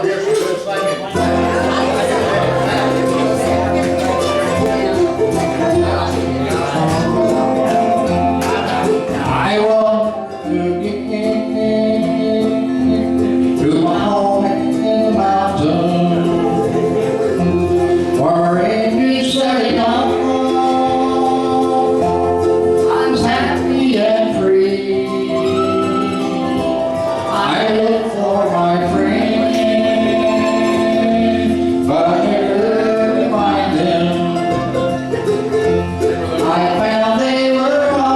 here's some good singing. I want to get to my home in the mountains, where in this setting up I'm happy and free. I look for my friends, but I never find them. I found they were all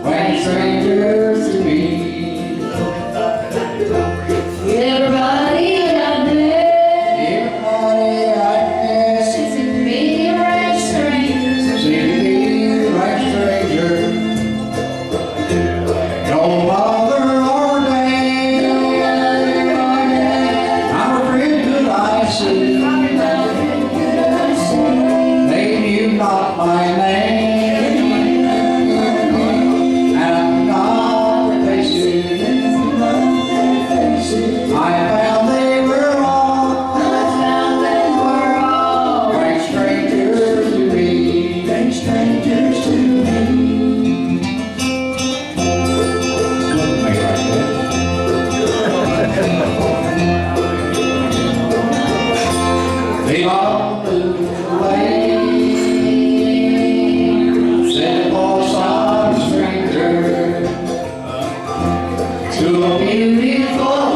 when strangers to me. Everybody I met seems to be like strangers. Seem to be like strangers. No mother or dad, I'm afraid that I see. They knew not my name, and I'm not what they said. I found they were all like strangers to me. Look at me like that. They all moved away. Said boss, I'm a stranger to a beautiful